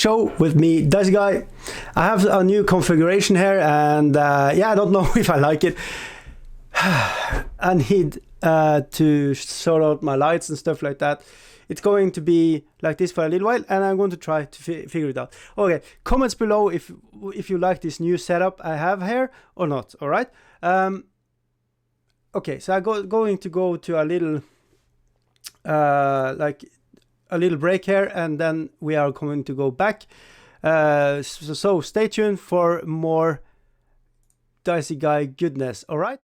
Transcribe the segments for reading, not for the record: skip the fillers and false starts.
Show with me, Dicey Guy. I have a new configuration here, and yeah, I don't know if I like it. I need to sort out my lights and stuff like that. It's going to be like this for a little while, and I'm going to try to figure it out. Okay, comments below if you like this new setup I have here or not. All right. Okay, so I'm going to go to a little like a little break here, and then we are going to go back. So stay tuned for more Dicey Guy goodness. All right.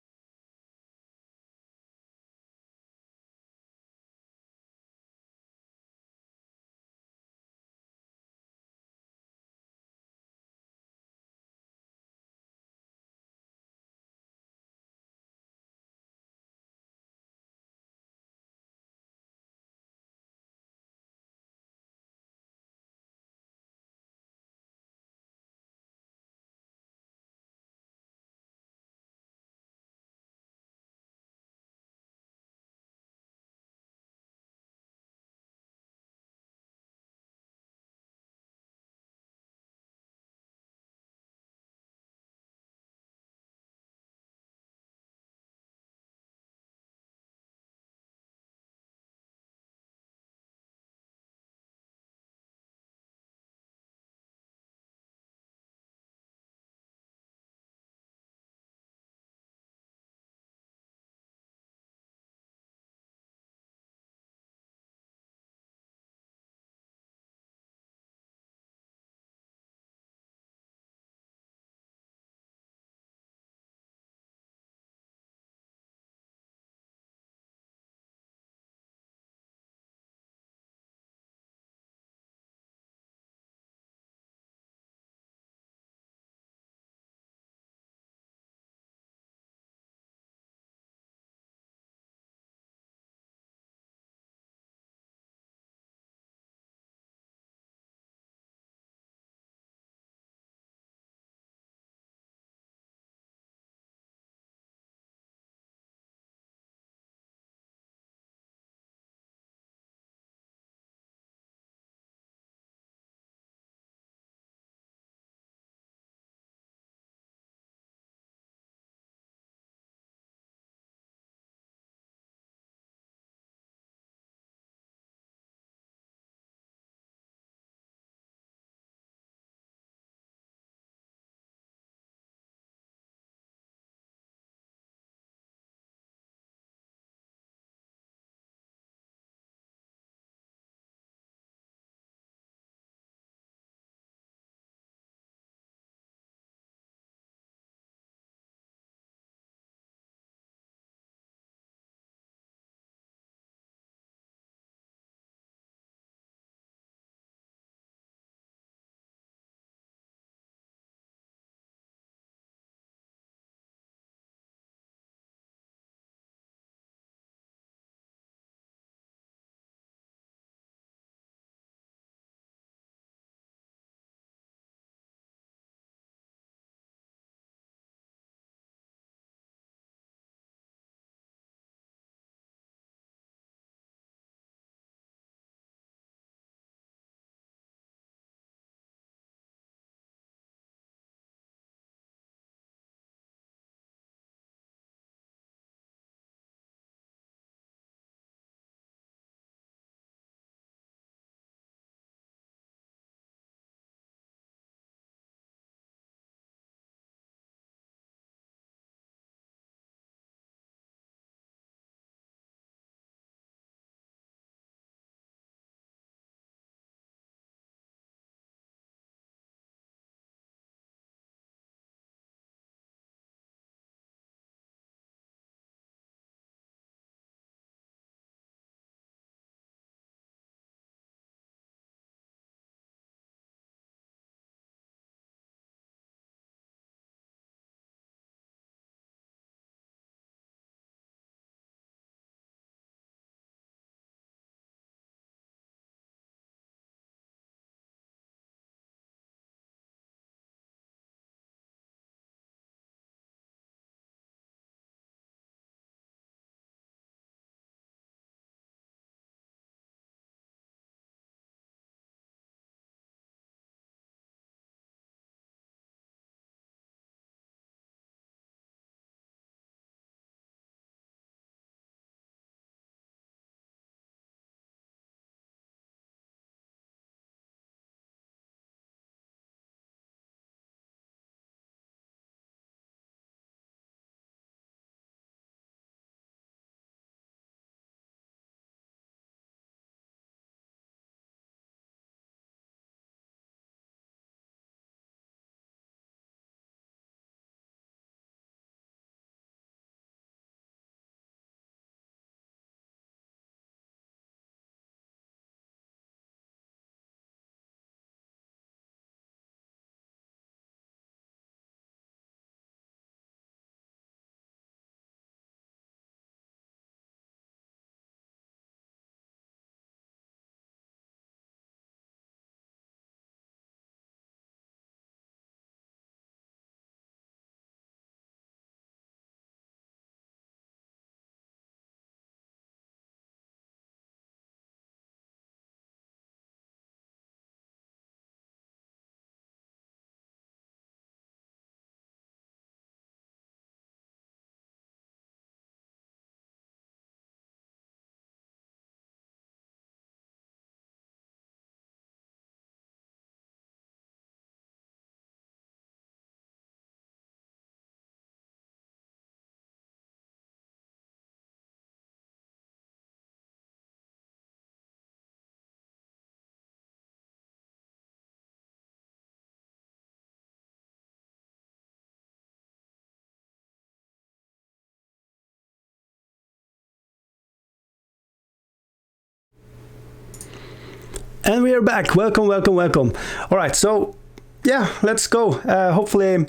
And we are back. Welcome, welcome, welcome. All right, so yeah, let's go. Hopefully,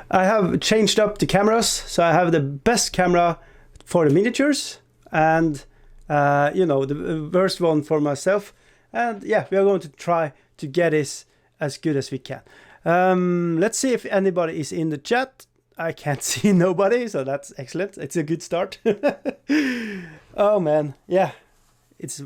I have changed up the cameras, so I have the best camera for the miniatures, and you know, the worst one for myself. And yeah, we are going to try to get this as good as we can. Let's see if anybody is in the chat. I can't see nobody, so that's excellent. It's a good start. Oh man, yeah. It's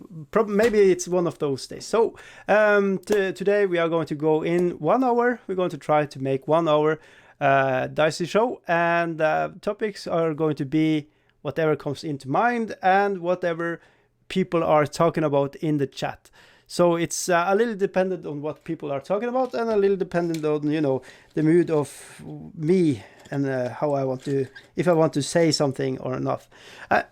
maybe it's one of those days. So today we are going to go in 1 hour. We're going to try to make 1 hour Dicey show, and topics are going to be whatever comes into mind and whatever people are talking about in the chat. So it's a little dependent on what people are talking about, and a little dependent on, you know, the mood of me and how I want to, if I want to say something or not. I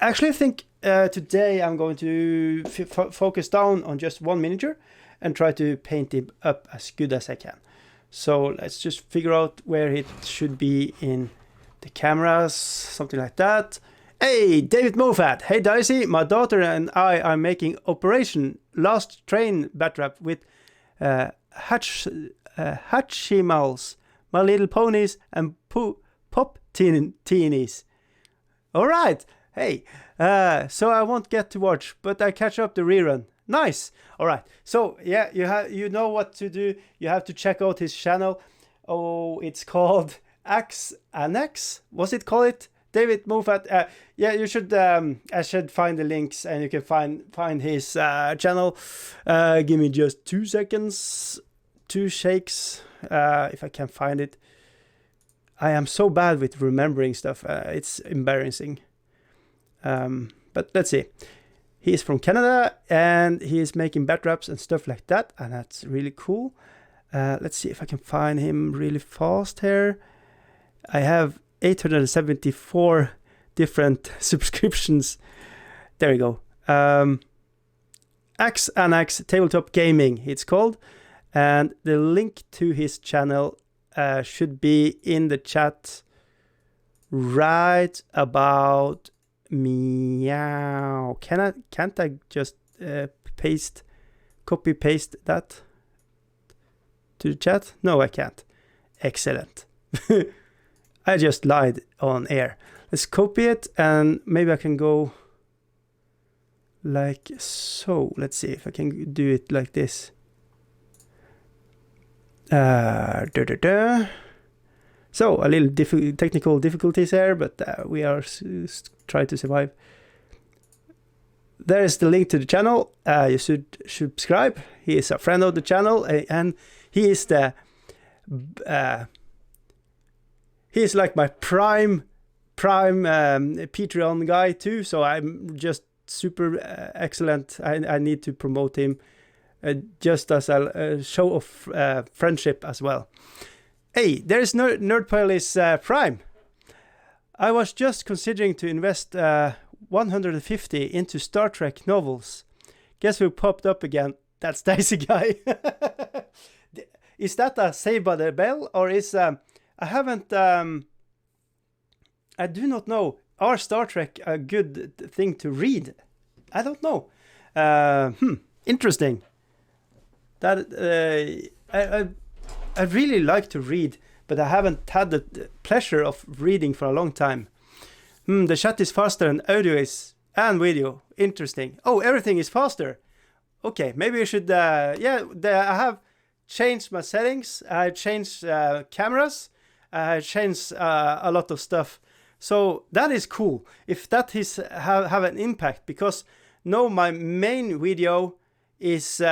actually think today I'm going to focus down on just one miniature and try to paint it up as good as I can. So let's just figure out where it should be in the cameras, something like that. Hey, David Moffat. Hey, Dicey. My daughter and I are making Operation Last Train Batrap with Hatchimals, My Little Ponies, and Pop Teenies. All right. Hey, so I won't get to watch, but I catch up the rerun. Nice. All right. So yeah, you know what to do. You have to check out his channel. Oh, it's called Axe Annex. Was it called it? David Moffat. Yeah, you should. I should find the links, and you can find his channel. Give me just 2 seconds. 2 shakes. If I can find it. I am so bad with remembering stuff. It's embarrassing. But let's see. He is from Canada, and he is making bat traps and stuff like that, and that's really cool. Let's see if I can find him really fast here. I have 874 different subscriptions. There we go. Axe Annex Tabletop Gaming, it's called. And the link to his channel should be in the chat right about meow. Can't I just copy paste that to the chat? No, I can't. Excellent. I just lied on air. Let's copy it, and maybe I can go like so. Let's see if I can do it like this. So a little technical difficulties here, but we are trying to survive. There is the link to the channel. You should subscribe. He is a friend of the channel, and he is the he is like my prime Patreon guy too. So I'm just super excellent. I need to promote him just as a show of friendship as well. Hey, there's Nerdpile Prime. I was just considering to invest 150 into Star Trek novels. Guess who popped up again? That's Dicey Guy. Is that a Saved by the Bell, or is I haven't I do not know. Are Star Trek a good thing to read? I don't know. Interesting. That I really like to read, but I haven't had the pleasure of reading for a long time. The chat is faster and audio is and video. Interesting. Oh, everything is faster. Okay, maybe you should. I have changed my settings. I changed cameras. I changed a lot of stuff. So that is cool. If that is have an impact, because now my main video is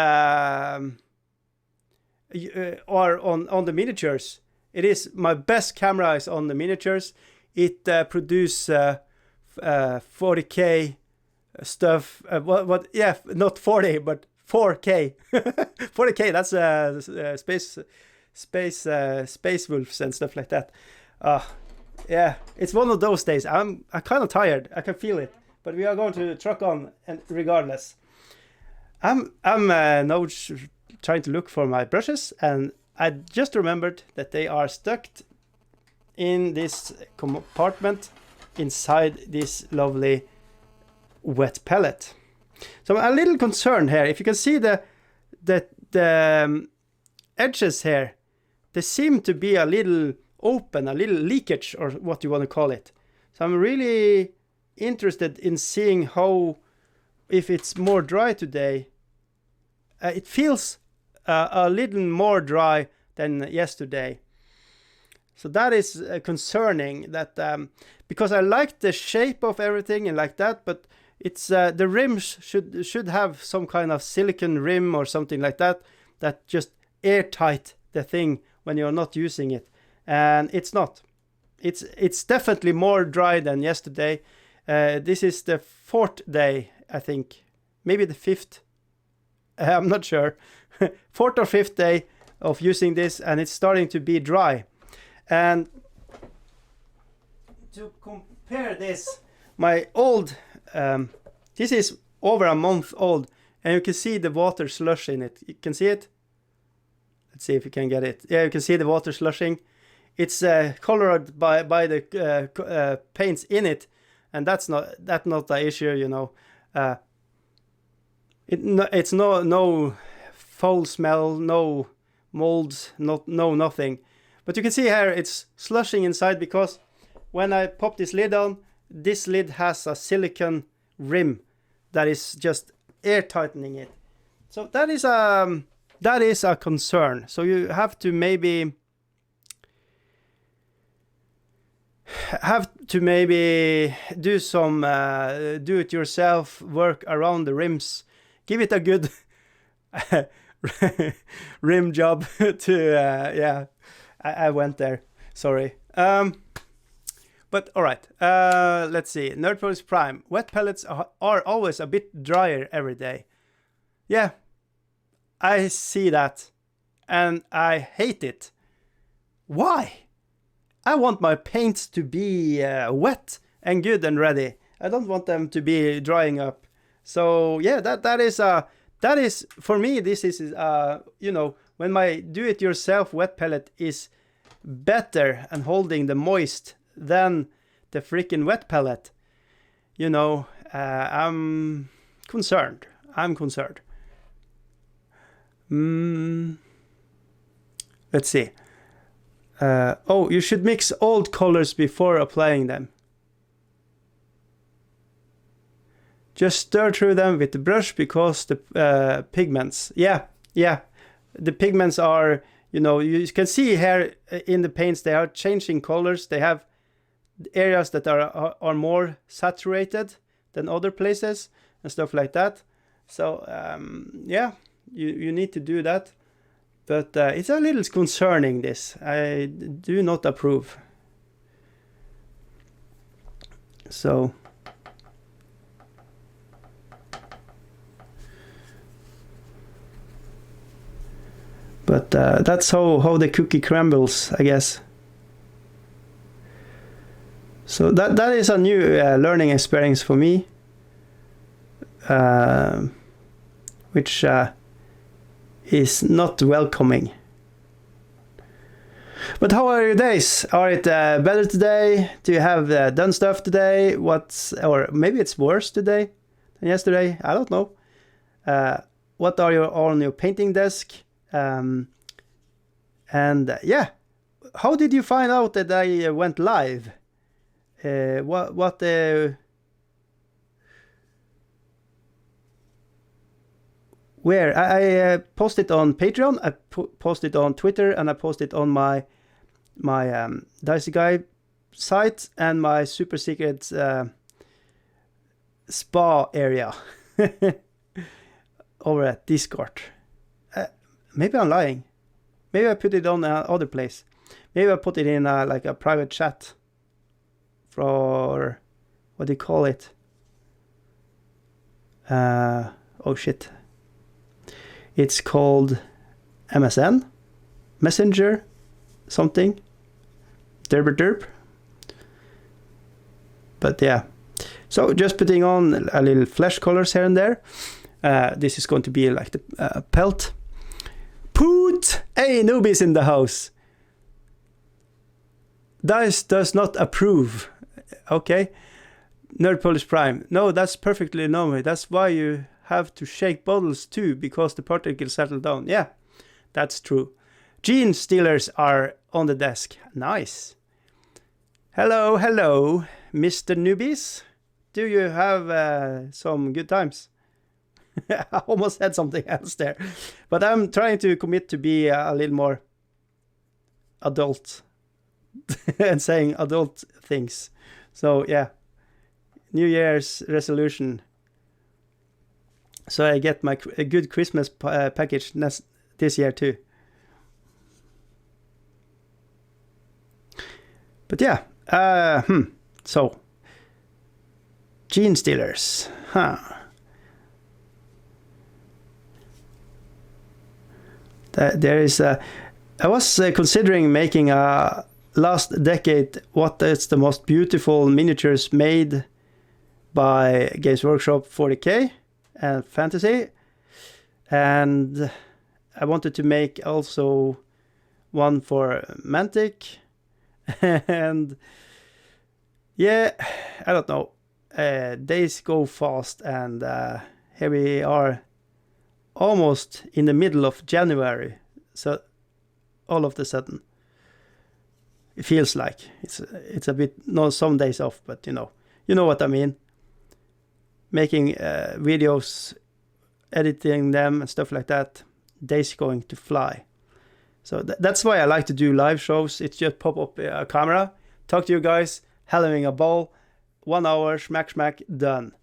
or on the miniatures. It is my best camera is on the miniatures. It produces 40K stuff. Yeah, not 40, but 4K. 40K. That's space wolves and stuff like that. Yeah, it's one of those days. I'm kind of tired. I can feel it. But we are going to truck on, and regardless. I'm now trying to look for my brushes, and I just remembered that they are stuck in this compartment inside this lovely wet palette. So I'm a little concerned here. If you can see the the edges here, they seem to be a little open, a little leakage, or what you want to call it. So I'm really interested in seeing how, if it's more dry today. It feels a little more dry than yesterday. So that is concerning, that because I like the shape of everything and like that, but it's the rims should have some kind of silicone rim or something like that just airtight the thing when you're not using it, and it's not. It's definitely more dry than yesterday. This is the 4th day, I think, maybe the 5th. I'm not sure. 4th or 5th day of using this, and it's starting to be dry. And to compare this, my old, this is over a month old, and you can see the water slush in it. You can see it? Let's see if you can get it. Yeah, you can see the water slushing. It's colored by the paints in it, and that's not the issue, you know. It's no foul smell, no molds, no nothing. But you can see here it's slushing inside because when I pop this lid on, this lid has a silicone rim that is just air tightening it. So that is a concern. So you have to maybe do some do-it-yourself work around the rims. Give it a good rim job to yeah. I went there. Sorry. But all right. Let's see. Nerdpolis Prime. Wet pellets are always a bit drier every day. Yeah, I see that, and I hate it. Why? I want my paints to be wet and good and ready. I don't want them to be drying up. So yeah, that is for me. This is you know, when my do-it-yourself wet pellet is better and holding the moist than the freaking wet pellet, you know, I'm concerned. Let's see. Oh, you should mix old colors before applying them. Just stir through them with the brush because the pigments. Yeah. The pigments are, you know, you can see here in the paints, they are changing colors. They have areas that are more saturated than other places and stuff like that. So, yeah, you need to do that. But it's a little concerning, this. I do not approve. So... But that's how the cookie crumbles, I guess. So that is a new learning experience for me, which is not welcoming. But how are your days? Are it better today? Do you have done stuff today? Or maybe it's worse today than yesterday? I don't know. What are you on your painting desk? And yeah, how did you find out that I went live? Where? I posted on Patreon, I posted on Twitter, and I posted on my Dicey Guy site and my super secret spa area over at Discord. Maybe I'm lying. Maybe I put it on another place. Maybe I put it in like a private chat for, what do you call it? Oh shit. It's called MSN? Messenger? Something? Derp. But yeah. So just putting on a little flesh colors here and there. This is going to be like the pelt. Poot! Hey, noobies in the house. Dice does not approve. Okay. Nerd Polish Prime. No, that's perfectly normal. That's why you have to shake bottles too because the particles settle down. Yeah, that's true. Gene stealers are on the desk. Nice. Hello, hello, Mr. Newbies. Do you have some good times? I almost said something else there. But I'm trying to commit to be a little more adult and saying adult things. So yeah, New Year's resolution. So I get a good Christmas package this year too. But yeah, so gene stealers, huh? There is I was considering making a last decade what is the most beautiful miniatures made by Games Workshop 40K and Fantasy, and I wanted to make also one for Mantic. And yeah, I don't know, days go fast, and here we are almost in the middle of January, so all of a sudden it feels like it's a bit, no, some days off, but you know what I mean, making videos, editing them and stuff like that, days going to fly. So that's why I like to do live shows. It's just pop up a camera, talk to you guys, having a ball, 1 hour, smack, done.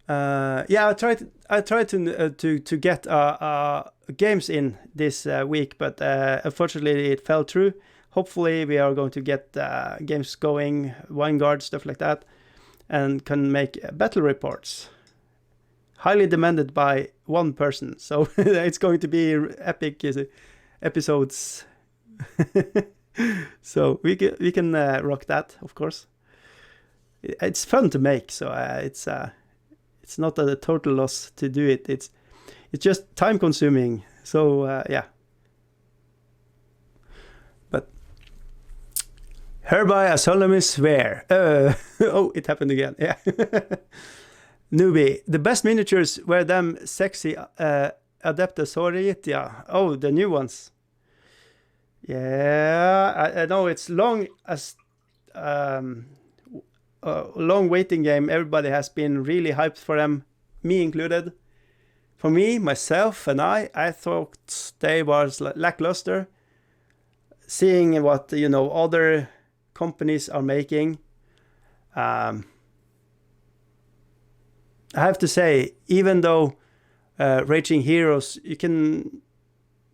Yeah, I tried to get games in this week, but unfortunately it fell through. Hopefully we are going to get games going, Vanguard, stuff like that, and can make battle reports. Highly demanded by one person, so it's going to be epic episodes. So we can rock that, of course. It's fun to make, so it's not a total loss to do it. It's just time consuming. So yeah. But hereby I solemnly swear. Oh, it happened again. Yeah. Newbie, the best miniatures were them sexy Adeptosauritia. Oh, the new ones. Yeah, I know it's long as long waiting game. Everybody has been really hyped for them, me included. For me, myself, and I thought they was lackluster. Seeing what other companies are making. I have to say, even though Raging Heroes,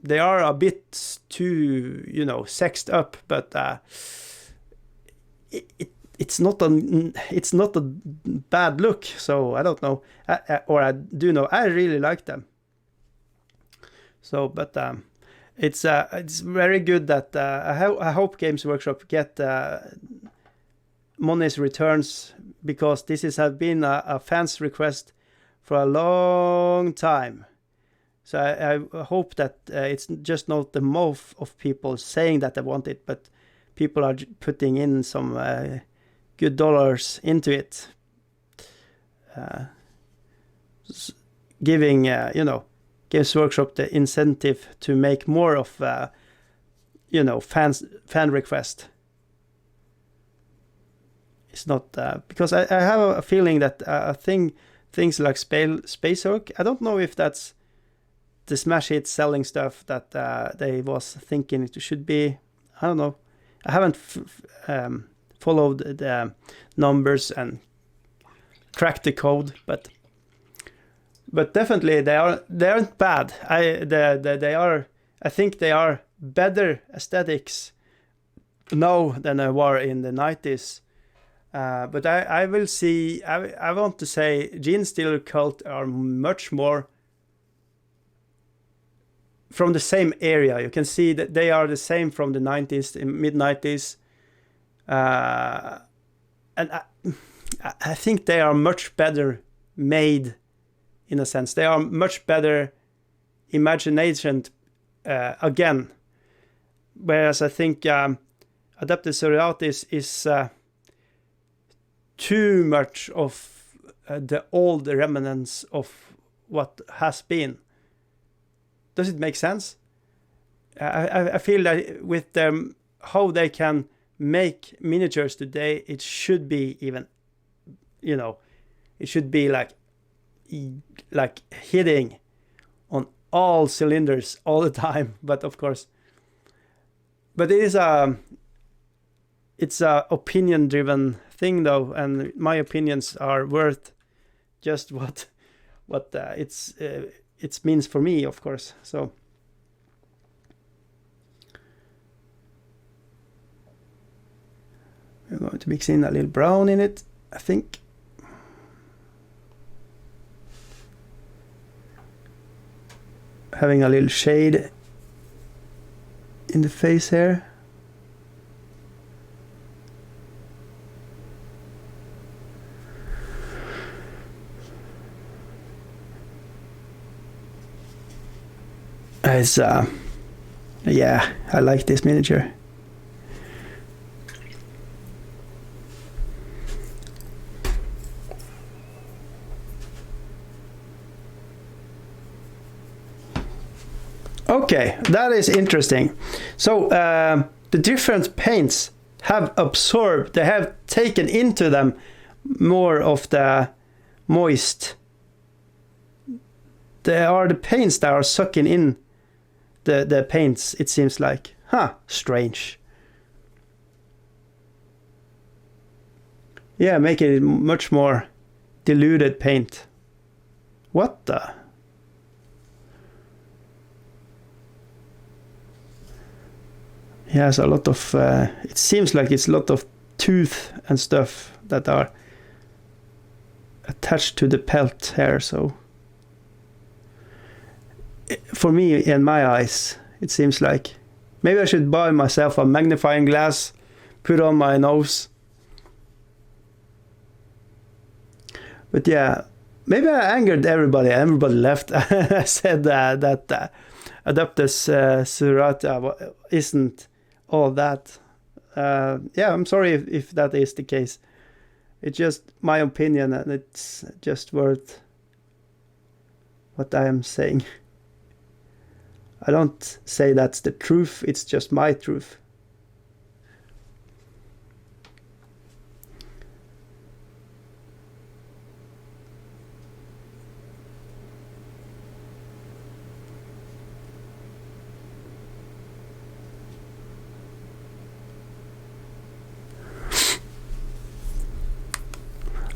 they are a bit too, sexed up, but it's not a bad look. So I don't know, I do know, I really like them. So, but it's very good that I hope Games Workshop get money's returns, because this has been a fan's request for a long time. So I hope that it's just not the mouth of people saying that they want it, but people are putting in some good dollars into it, giving Games Workshop the incentive to make more of fan request. It's not because I have a feeling that things like Space Hulk, I don't know if that's the smash hit selling stuff that they was thinking it should be. I don't know. I haven't followed the numbers and cracked the code, but definitely they aren't bad. I think they are better aesthetics now than they were in the 90s. But I will see. I want to say Gene Stealer Cult are much more from the same area. You can see that they are the same from the 90s, mid 90s, and I think they are much better made, in a sense. They are much better imagination again, whereas I think Adeptus Sororitas is too much of the old remnants of what has been. Does it make sense? I feel that with them, how they can make miniatures today, it should be even, it should be like hitting on all cylinders all the time. But of course, but it's a opinion driven thing though, and my opinions are worth just what it means for me, of course. So we're going to mix in a little brown in it, I think. Having a little shade in the face here. It's yeah, I like this miniature. Okay, that is interesting. So the different paints have absorbed, they have taken into them more of the moist. They are the paints that are sucking in the paints, it seems like. Strange. Yeah, making it much more diluted paint. What the? He has a lot of, it seems like it's a lot of tooth and stuff that are attached to the pelt here, so for me, in my eyes, it seems like maybe I should buy myself a magnifying glass, put on my nose. But yeah, maybe I angered everybody. Everybody left. I said that Adeptus Serrata isn't all that. Yeah, I'm sorry if that is the case. It's just my opinion, and it's just worth what I am saying. I don't say that's the truth, it's just my truth.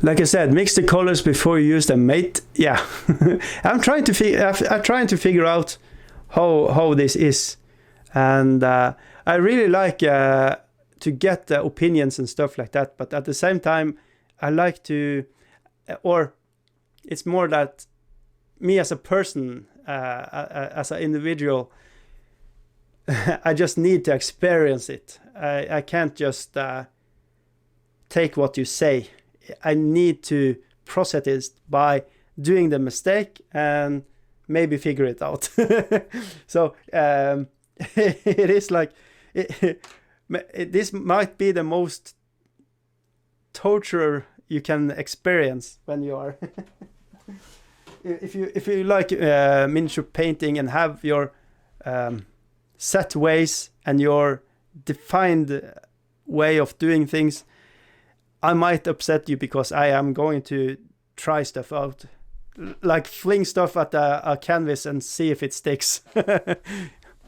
Like I said, mix the colors before you use them, mate. Yeah, I'm trying to figure out how this is, and I really like to get the opinions and stuff like that. But at the same time, I like to, or it's more that me as a person, as an individual, I just need to experience it. I can't just take what you say. I need to process it by doing the mistake and maybe figure it out. So it is like this might be the most torture you can experience when you are if you like miniature painting and have your set ways and your defined way of doing things. I might upset you because I am going to try stuff out, like fling stuff at a canvas and see if it sticks.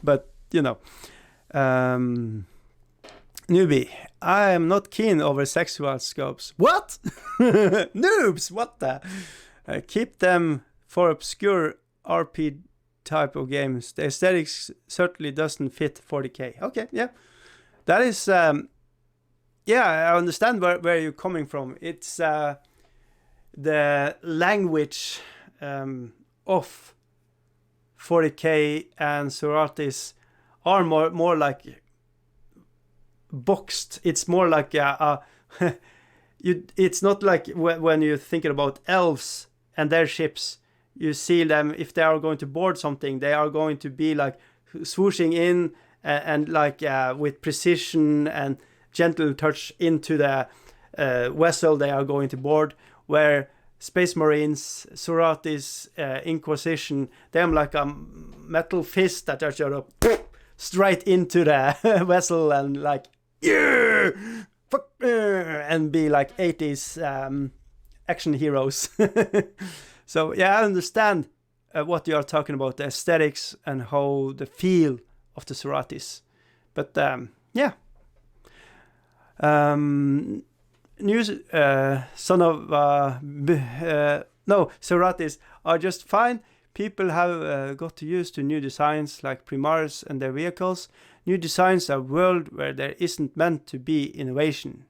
But newbie, I am not keen over sexual scopes. What? Noobs, what the? Keep them for obscure RP type of games. The aesthetics certainly doesn't fit 40k. Okay, yeah, that is yeah, I understand where you're coming from. It's the language of 40k and Seratis are more like boxed. It's more like it's not like when you're thinking about elves and their ships. You see them, if they are going to board something, they are going to be like swooshing in and like with precision and gentle touch into the vessel they are going to board, where Space Marines, Suratis, Inquisition. Them like a metal fist that are sort of straight into the vessel and like, yeah, fuck, and be like 80s action heroes. So yeah, I understand what you are talking about, the aesthetics and how the feel of the Suratis. But yeah. News, son of no, Suratis are just fine. People have got used to new designs like Primaris and their vehicles. New designs are a world where there isn't meant to be innovation.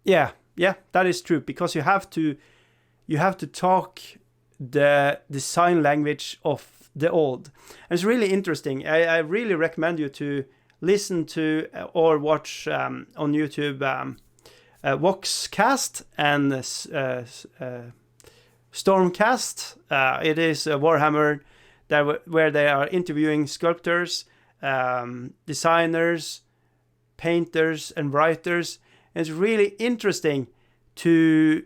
Yeah, that is true, because you have to talk the design language of the old. And it's really interesting. I really recommend you to listen to or watch on YouTube Voxcast and Stormcast. It is Warhammer where they are interviewing sculptors, designers, painters, and writers. And it's really interesting to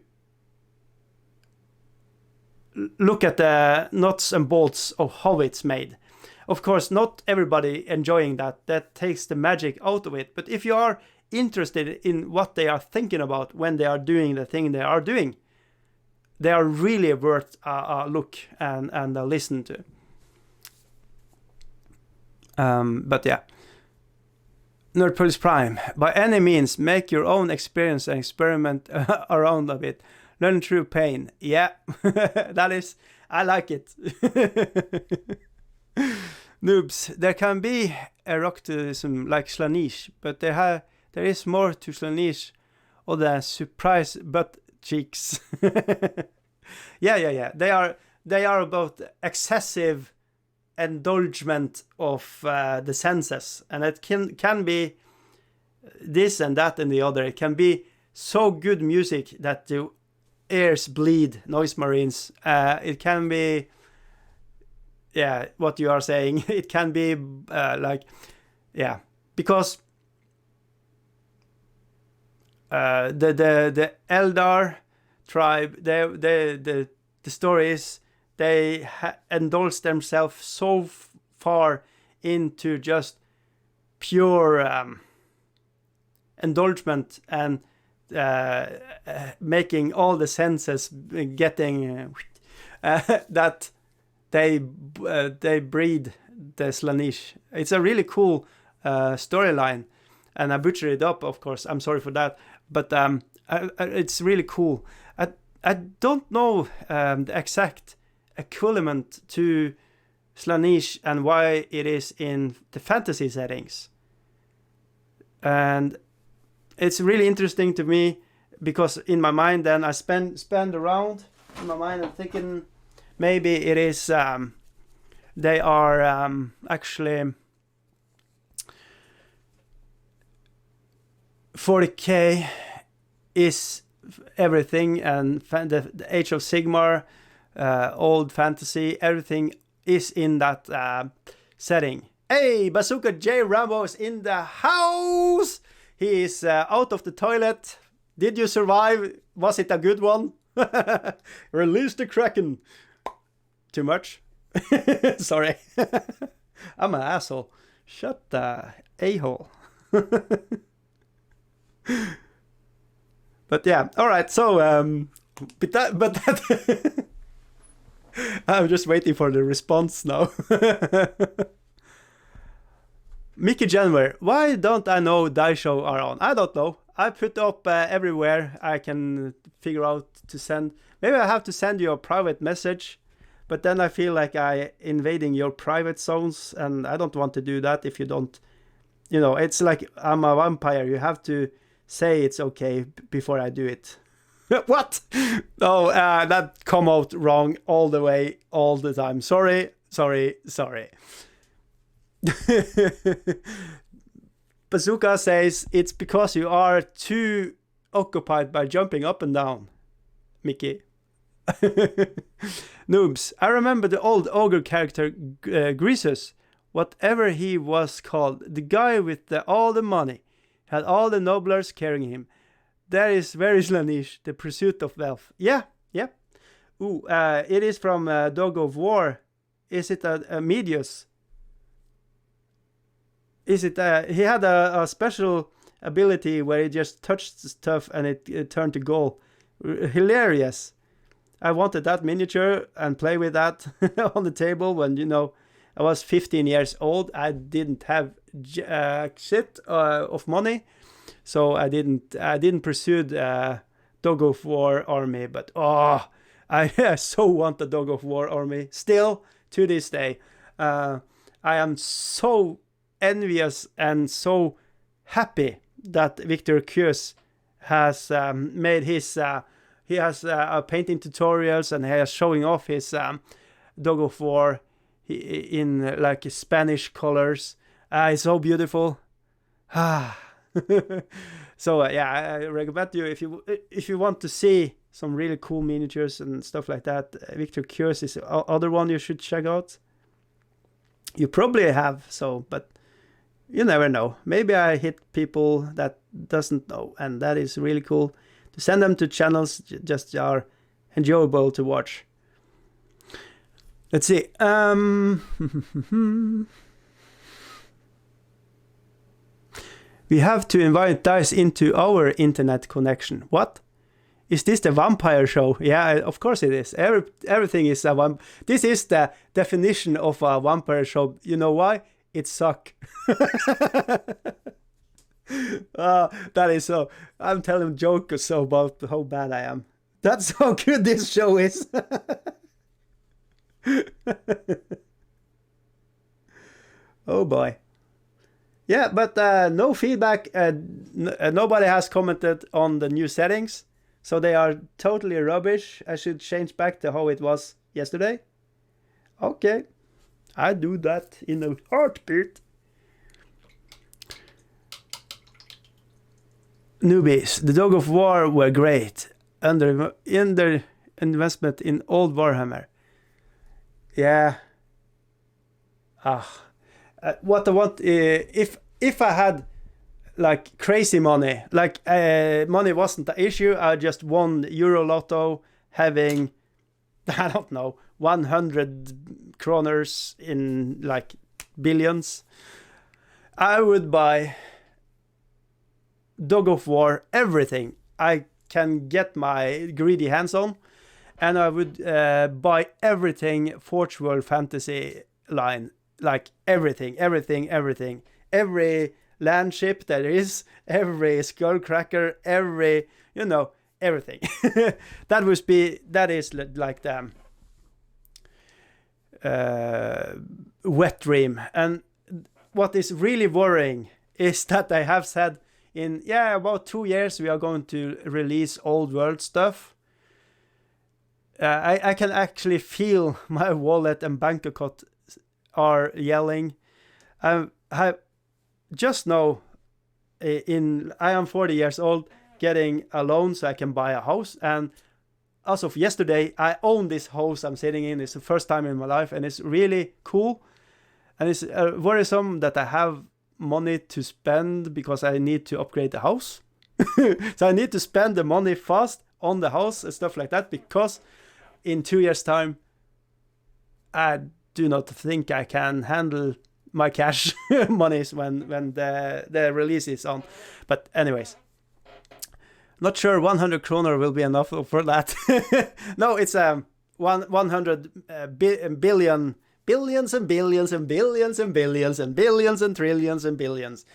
look at the nuts and bolts of how it's made. Of course, not everybody enjoying that. That takes the magic out of it. But if you are interested in what they are thinking about when they are doing the thing they are doing, they are really worth a look and a listen to. But yeah. Nerdpulse Prime. By any means, make your own experience and experiment around a bit. Learn through pain. Yeah, that is, I like it. Noobs, there can be eroticism like Slaanesh, but there is more to Slaanesh or the surprise butt cheeks. Yeah. They are about excessive indulgence of the senses, and it can be this and that and the other. It can be so good music that the ears bleed, Noise Marines. It can be, yeah, what you are saying. It can be because the Eldar tribe, the story is they indulge themselves so far into just pure indulgence and making all the senses getting that they breed the Slaanesh. It's a really cool storyline, and I butchered it up, of course. I'm sorry for that, but it's really cool. I don't know the exact equivalent to Slaanesh and why it is in the fantasy settings, and it's really interesting to me because in my mind then I spend around in my mind and thinking maybe it is they are actually 40k is everything, and the Age of Sigmar, old fantasy, everything is in that setting. Hey, Bazooka J Rambo is in the house. He is out of the toilet. Did you survive? Was it a good one? Release the Kraken. Too much? Sorry. I'm an asshole. Shut the a-hole. But yeah, all right. So, but that I'm just waiting for the response now. Mickey January, why don't I know Die Show are on? I don't know. I put up everywhere I can figure out to send. Maybe I have to send you a private message, but then I feel like I invading your private zones, and I don't want to do that if you don't. You know, it's like I'm a vampire. You have to say it's okay before I do it. What? No, that come out wrong all the way, all the time. Sorry. Bazooka says it's because you are too occupied by jumping up and down, Mickey. Noobs, I remember the old ogre character Greasus, whatever he was called, the guy with all the money, had all the noblers carrying him. where is Lanish? The Pursuit of Wealth. Yeah, yeah. Ooh, it is from Dog of War. Is it a Medius? Is it? He had a special ability where he just touched stuff and it turned to gold. Hilarious. I wanted that miniature and play with that on the table when, I was 15 years old. I didn't have shit of money, so I didn't pursue Dog of War army. But I so want the Dog of War army still to this day. I am so envious and so happy that Victor Kius has made his. He has painting tutorials and he is showing off his Dog of War in like Spanish colors. It's so beautiful. So yeah, I recommend you if you want to see some really cool miniatures and stuff like that. Victor Kius is other one you should check out. You probably have, but you never know. Maybe I hit people that doesn't know, and that is really cool. To send them to channels just are enjoyable to watch. Let's see. We have to invite Dice into our internet connection. What? Is this the vampire show? Yeah, of course it is. Everything is a vampire. This is the definition of a vampire show. You know why? It sucks. That is so. I'm telling jokes so about how bad I am. That's how good this show is. Oh boy. Yeah, but no feedback. Nobody has commented on the new settings, so they are totally rubbish. I should change back to how it was yesterday. Okay, I do that in a heartbeat. Newbies, the Dog of War were great. In their investment in old Warhammer. Yeah. What I want, if I had like crazy money, like money wasn't the issue, I just won Euro Lotto having, I don't know, 100 kroners in like billions, I would buy Dog of War, everything I can get my greedy hands on, and I would buy everything Forge World Fantasy line, like everything, every land ship there is, every Skullcracker, every, everything. That is like the wet dream. And what is really worrying is that I have said in about 2 years we are going to release old world stuff. I can actually feel my wallet and bank account are yelling. I just know I am 40 years old, getting a loan so I can buy a house, and as of yesterday I own this house I'm sitting in. It's the first time in my life, and it's really cool, and it's worrisome that I have money to spend because I need to upgrade the house. So I need to spend the money fast on the house and stuff like that, because in 2 years time I do not think I can handle my cash monies when the release is on. But anyways, not sure 100 kroner will be enough for that. No, it's 100 billion, billions and billions and billions and billions and billions and trillions and billions.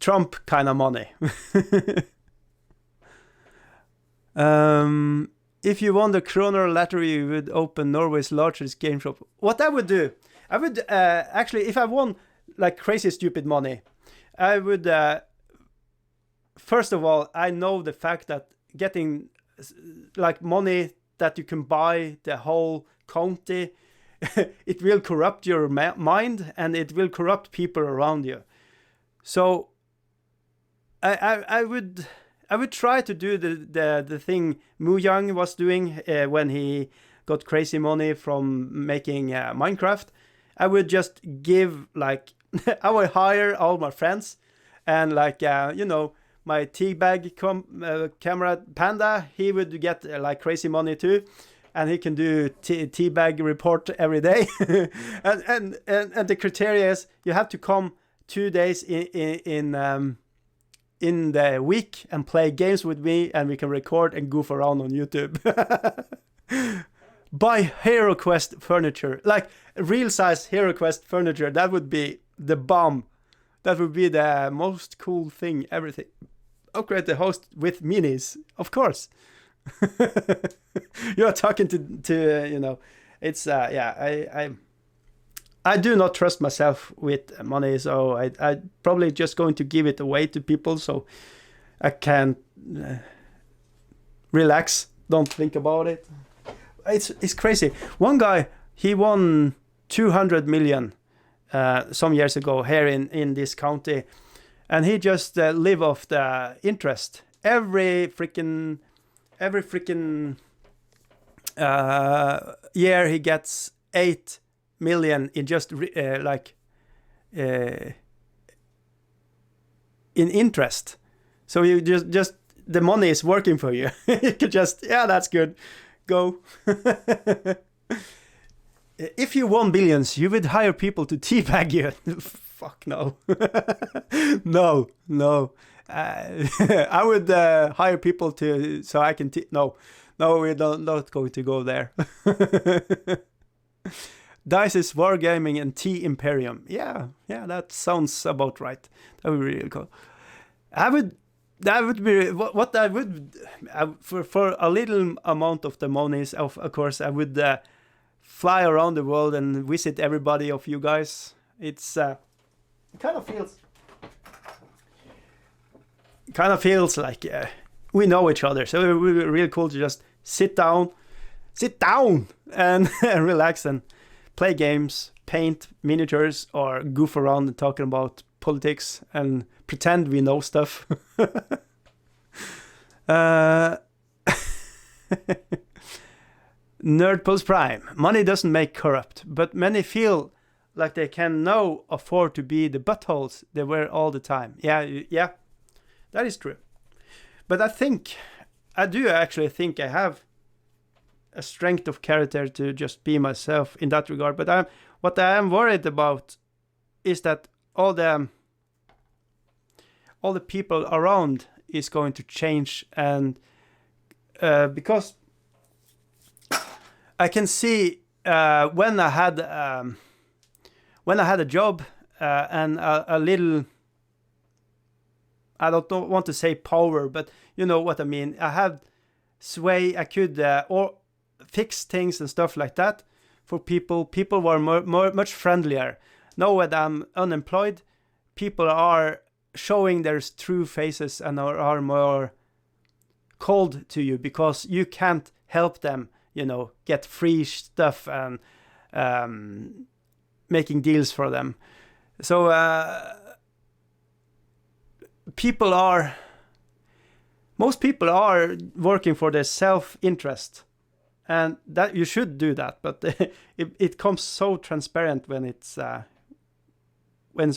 Trump kind of money. If you won the Kroner lottery, you would open Norway's largest game shop. What I would do, I would actually, if I won like crazy stupid money, I would, first of all, I know the fact that getting like money that you can buy the whole county, it will corrupt your mind and it will corrupt people around you. So I would try to do the thing Mu Yang was doing when he got crazy money from making Minecraft. I would just give like I would hire all my friends and like my teabag camera Panda, he would get like crazy money too, and he can do teabag report every day. and the criteria is you have to come 2 days in the week and play games with me, and we can record and goof around on YouTube. Buy HeroQuest furniture, like real size HeroQuest furniture. That would be the bomb. That would be the most cool thing. Everything. Upgrade the host with minis, of course. You are talking to you know. It's yeah. I do not trust myself with money, so I probably just going to give it away to people so I can relax, don't think about it. It's crazy. One guy, he won 200 million some years ago here in this county, and he just live off the interest. Every freaking year he gets 8 million in just in interest. So you just the money is working for you. You could just, yeah, that's good, go. If you won billions, you would hire people to teabag you. Fuck no. No. I would hire people to so I can no, we're not going to go there. Dice's Wargaming and Tea Imperium. Yeah, that sounds about right. That would be really cool. That would be what I would for a little amount of the monies. Of course, I would fly around the world and visit everybody of you guys. It's it kind of feels like we know each other. So it would be really cool to just sit down, and relax and play games, paint miniatures, or goof around and talking about politics and pretend we know stuff. Nerdpulse Prime. Money doesn't make corrupt, but many feel like they can now afford to be the buttholes they were all the time. Yeah, that is true. But I do actually think I have a strength of character to just be myself in that regard. But what I am worried about is that all the people around is going to change, and because I can see when I had a job and a little, I don't want to say power, but you know what I mean. I had sway. I could or fix things and stuff like that for people. People were much friendlier. Now that I'm unemployed, people are showing their true faces and are more cold to you because you can't help them, you know, get free stuff and making deals for them. So most people are working for their self-interest, and that you should do that, but it comes so transparent when it's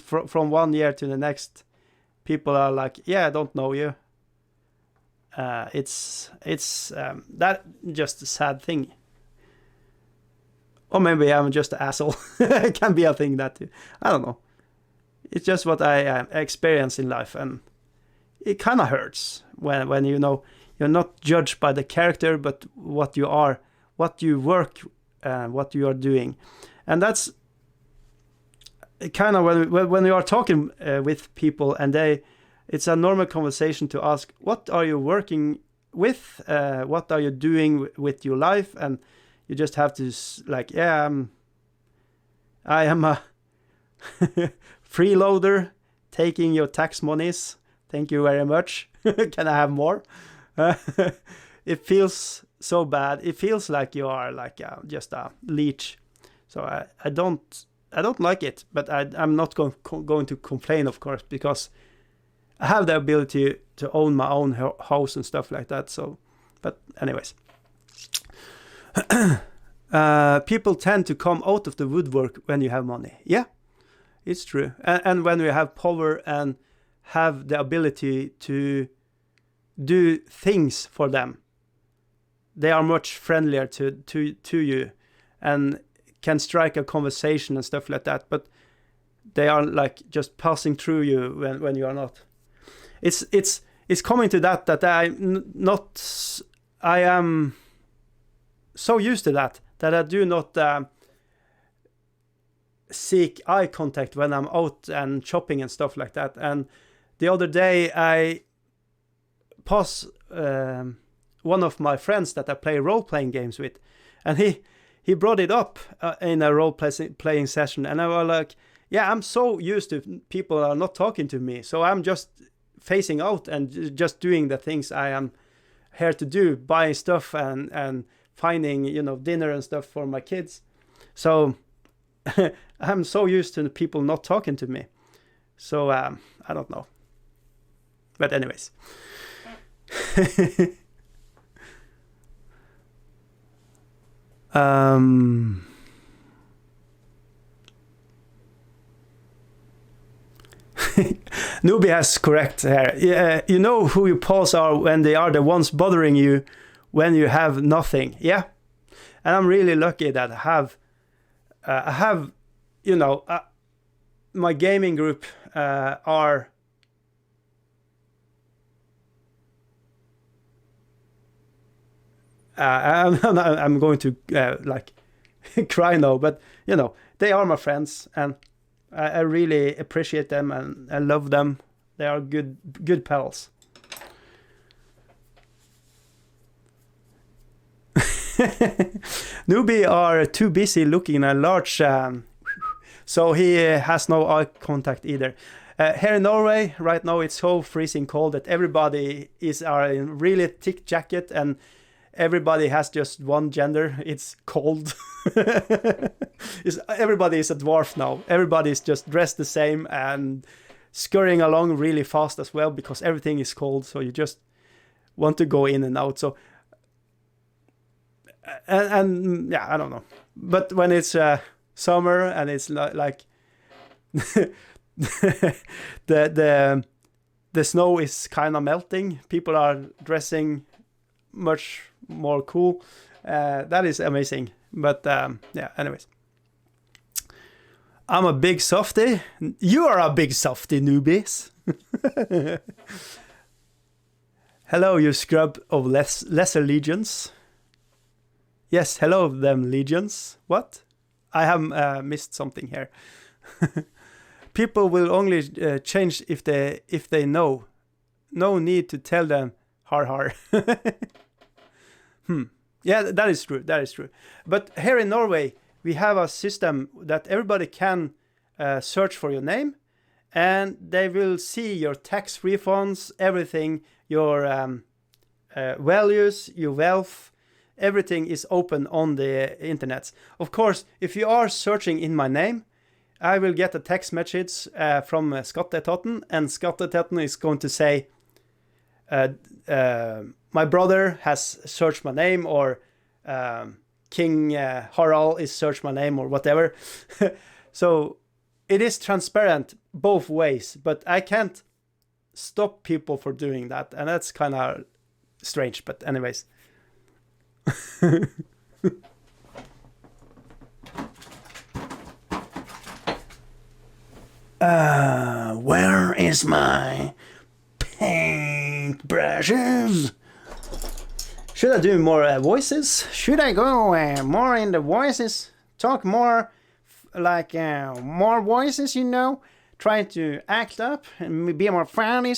from 1 year to the next. People are like, yeah, I don't know you. It's that just a sad thing. Or maybe I'm just an asshole. It can be a thing that too. I don't know. It's just what I experience in life, and it kind of hurts when you know you're not judged by the character, but what you are, what you work, what you are doing, and that's kind of when you are talking with people, and it's a normal conversation to ask, what are you working with? What are you doing with your life? And you just have to like, yeah, I am a freeloader taking your tax monies. Thank you very much. Can I have more? It feels so bad. It feels like you are like just a leech. So I don't like it, but I'm not going to complain, of course, because I have the ability to own my own house and stuff like that. So, but anyways, people tend to come out of the woodwork when you have money. Yeah, it's true. And when you have power and have the ability to do things for them. They are much friendlier to you and can strike a conversation and stuff like that, but they are like just passing through you when you are not. It's coming to that I am so used to that I do not seek eye contact when I'm out and shopping and stuff like that. And the other day I pass one of my friends that I play role-playing games with, and he brought it up in a role-playing session, and I was like, yeah, I'm so used to people are not talking to me, so I'm just facing out and just doing the things I am here to do, buying stuff and finding, dinner and stuff for my kids. So I'm so used to people not talking to me. So I don't know. But anyways. Newbie has correct here. Yeah, you know who your pals are when they are the ones bothering you when you have nothing. Yeah, and I'm really lucky that I have, my gaming group are. I'm going to cry now, but they are my friends, and I really appreciate them and I love them. They are good pals. Newbie are too busy looking at large, so he has no eye contact either. Here in Norway right now it's so freezing cold that everybody are in really thick jacket and everybody has just one gender. It's cold. Everybody is a dwarf now. Everybody is just dressed the same and scurrying along really fast as well because everything is cold. So you just want to go in and out. So and yeah, I don't know. But when it's summer and it's like the snow is kind of melting, people are dressing much more cool. That is amazing. But yeah, anyways, I'm a big softy. You are a big softy, newbies. Hello, you scrub of lesser legions. Yes, hello them legions. What? I have missed something here. People will only change if they know. No need to tell them har har. Yeah, that is true. That is true. But here in Norway, we have a system that everybody can search for your name, and they will see your tax refunds, everything, your values, your wealth, everything is open on the internet. Of course, if you are searching in my name, I will get a text message from Skatteetaten, and Skatteetaten is going to say, my brother has searched my name, or King Harald is searched my name, or whatever. So it is transparent both ways, but I can't stop people for doing that, and that's kind of strange. But anyways. Where is my paint brushes? Should I do more voices? Should I go more in the voices? Talk more like more voices, Try to act up and be more funny?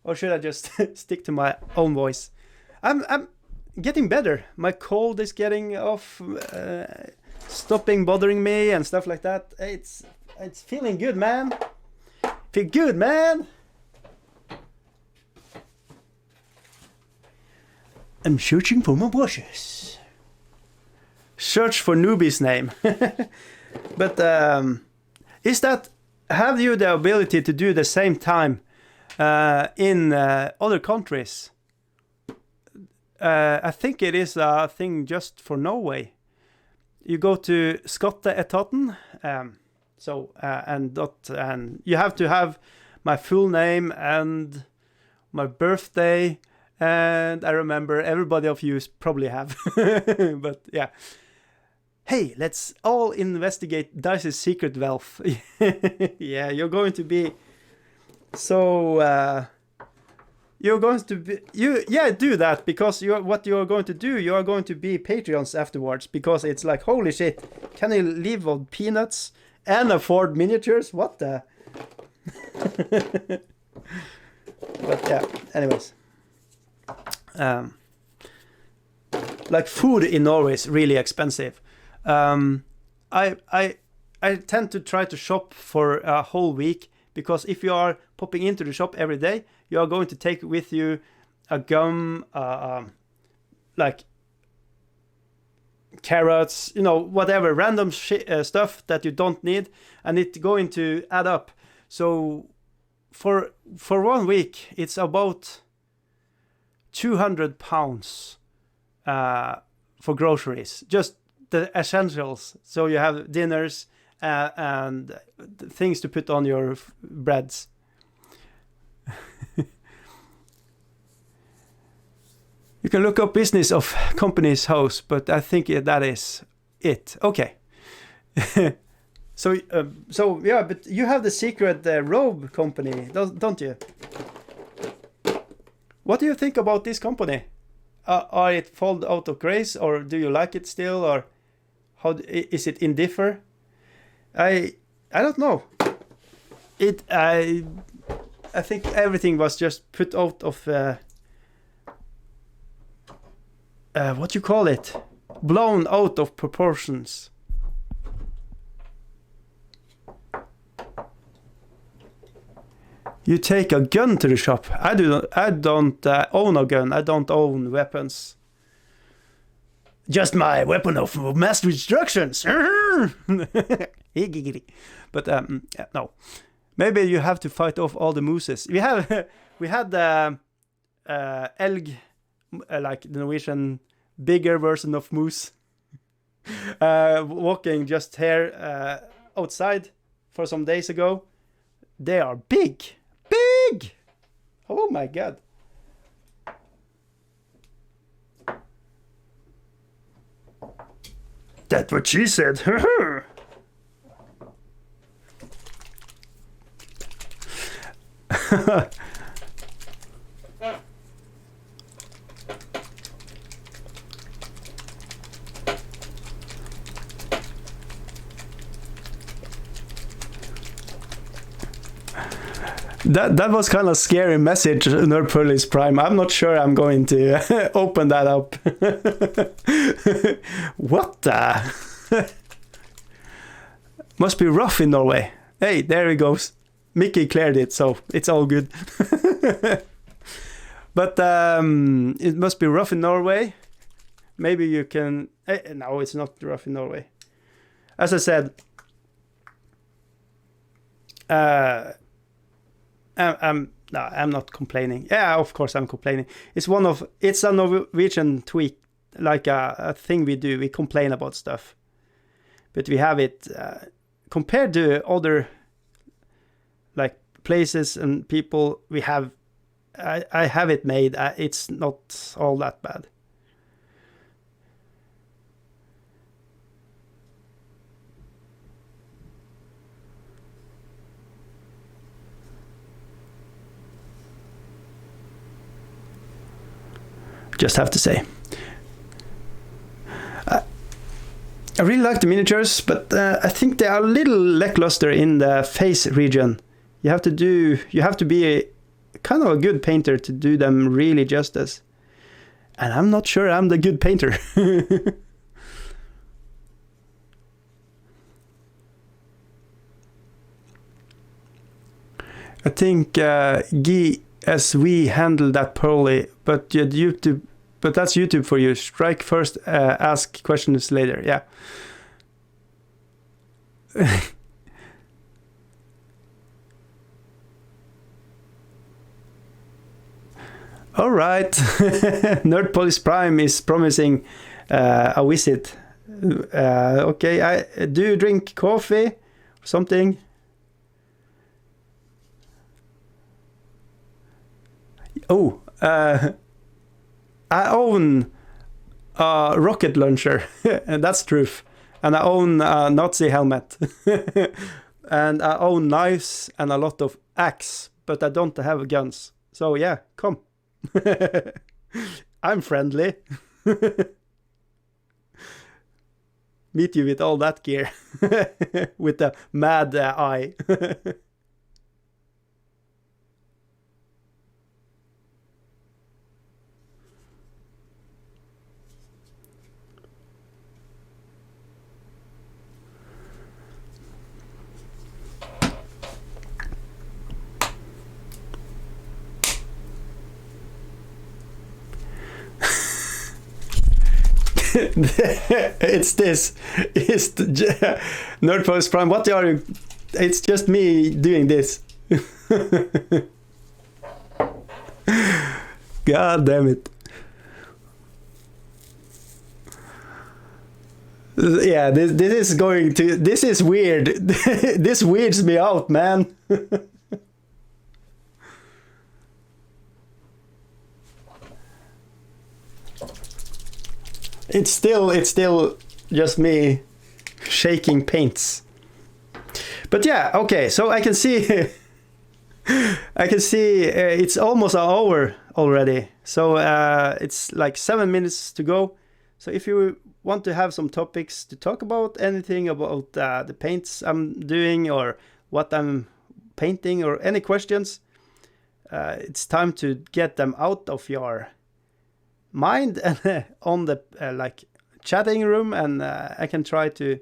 Or should I just stick to my own voice? I'm getting better. My cold is getting off, stopping bothering me and stuff like that. It's feeling good, man. Feel good, man. I'm searching for my brushes. Search for newbie's name. But have you the ability to do the same time in other countries? I think it is a thing just for Norway. You go to Skatteetaten, and you have to have my full name and my birthday, and I remember everybody of you probably have. But yeah. Hey, let's all investigate Dice's secret wealth. Yeah, you're going to be so you're going to be do that, because what you're going to do, you are going to be Patreons afterwards, because it's like, holy shit, can you live on peanuts and afford miniatures? What the? But yeah, anyways, like food in Norway is really expensive. I tend to try to shop for a whole week, because if you are popping into the shop every day, you are going to take with you a gum, like carrots, whatever random stuff that you don't need, and it's going to add up. So for 1 week, it's about £200 for groceries, just the essentials. So you have dinners and things to put on your breads. You can look up business of company's house, but I think that is it. Okay. So yeah, but you have the secret robe company, don't you? What do you think about this company? Are it fall out of grace, or do you like it still, or how is it indiffer? I don't know. I think everything was just put out of what you call it, blown out of proportions. You take a gun to the shop. I don't own a gun. I don't own weapons. Just my weapon of mass destruction. But no. Maybe you have to fight off all the mooses. We had elg, like the Norwegian bigger version of moose, walking just here outside for some days ago. They are big. Oh my god. That's what she said. That was kind of scary message, Nerdpolice Prime. I'm not sure I'm going to open that up. What the? Must be rough in Norway. Hey, there he goes. Mickey cleared it, so it's all good. But it must be rough in Norway. Maybe you can... no, it's not rough in Norway. As I said... I'm not complaining. Yeah, of course I'm complaining. It's a Norwegian tweak, like a thing we do. We complain about stuff, but we have it compared to other like places and people. We have, I have it made. It's not all that bad. Just have to say. I really like the miniatures, but I think they are a little lackluster in the face region. You have to be kind of a good painter to do them really justice. And I'm not sure I'm the good painter. I think GSV handled that poorly, but YouTube. But that's YouTube for you. Strike first, ask questions later. Yeah. All right. Nerdpolice Prime is promising a visit. Okay. Do you drink coffee or something? Oh, I own a rocket launcher, and that's truth. And I own a Nazi helmet. And I own knives and a lot of axe, but I don't have guns. So yeah, come. I'm friendly. Meet you with all that gear. With the mad eye. It's this. It's the Nerd Post Prime. What are you? It's just me doing this. God damn it. Yeah, this is going to. This is weird. This weirds me out, man. It's still just me shaking paints. But yeah, okay, so I can see it's almost an hour already. So it's like 7 minutes to go. So if you want to have some topics to talk about, anything about the paints I'm doing or what I'm painting or any questions, it's time to get them out of your mind and on the like chatting room, and I can try to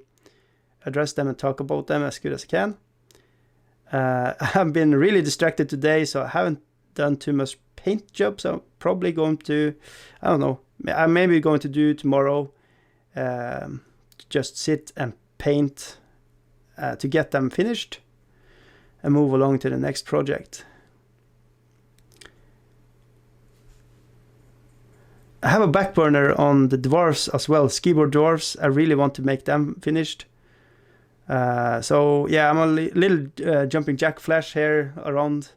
address them and talk about them as good as I can. I've been really distracted today, so I haven't done too much paint jobs. I'm probably going to, I don't know, I'm maybe going to do tomorrow, just sit and paint to get them finished and move along to the next project. I have a back burner on the dwarves as well, skiboard dwarves. I really want to make them finished. So yeah, I'm a little jumping jack flash here around,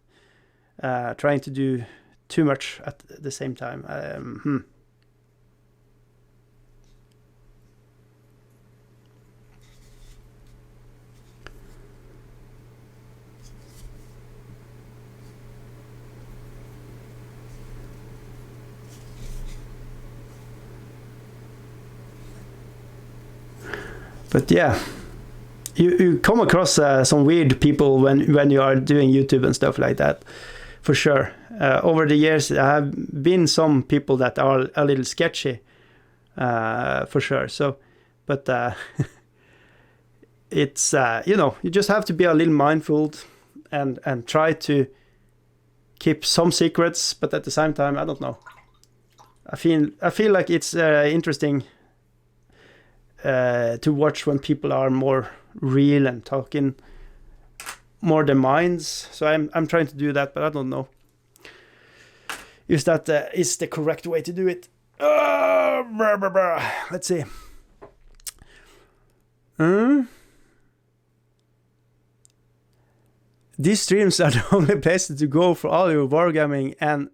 trying to do too much at the same time. But yeah, you come across some weird people when you are doing YouTube and stuff like that, for sure. Over the years, there have been some people that are a little sketchy, for sure. So, but it's you just have to be a little mindful and try to keep some secrets, but at the same time, I don't know. I feel like it's interesting to watch when people are more real and talking more their minds. So I'm trying to do that, but I don't know if that is the correct way to do it. Let's see. These streams are the only places to go for all your wargaming and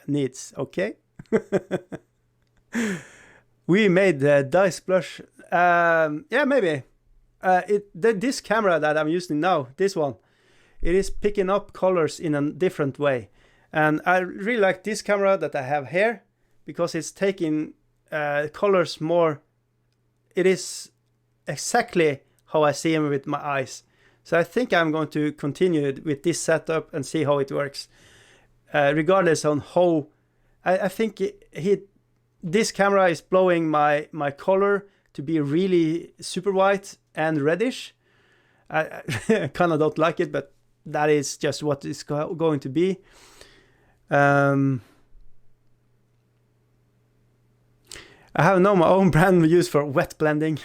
needs. Okay. We made the dice blush. Yeah, maybe. This camera that I'm using now, this one, it is picking up colors in a different way. And I really like this camera that I have here because it's taking colors more. It is exactly how I see them with my eyes. So I think I'm going to continue with this setup and see how it works. Regardless on how, I think this camera is blowing my color to be really super white and reddish. I kind of don't like it, but that is just what it's going to be. I have now my own brand we use for wet blending.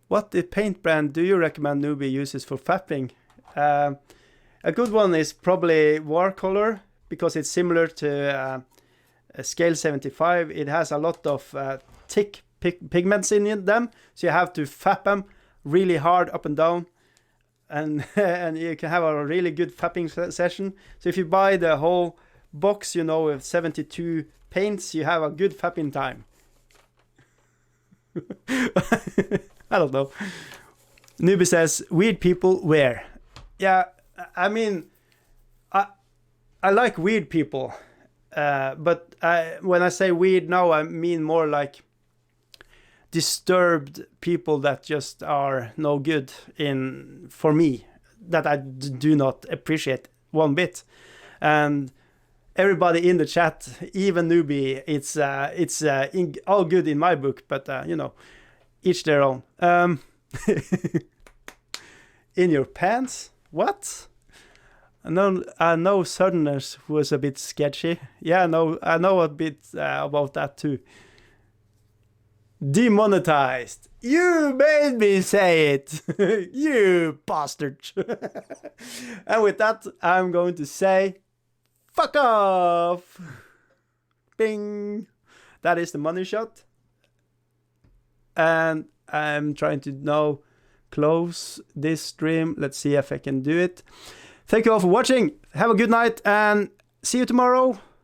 What paint brand do you recommend newbie uses for fapping? A good one is probably Warcolor, because it's similar to Scale 75. It has a lot of thick pigments in them, so you have to fap them really hard up and down and and you can have a really good fapping session. So if you buy the whole box, you know, with 72 paints, you have a good fapping time. I don't know. Newbie says, weird people where? Yeah, I mean, I like weird people, but when I say weird now, I mean more like disturbed people that just are no good for me, that I do not appreciate one bit. And everybody in the chat, even Newbie, it's all good in my book, but you know, each their own. In your pants? What? I know Southerners was a bit sketchy. Yeah, I know a bit about that too. Demonetized. You made me say it. You bastard. And with that, I'm going to say, fuck off. Bing. That is the money shot. And I'm trying to now close this stream. Let's see if I can do it. Thank you all for watching. Have a good night and see you tomorrow.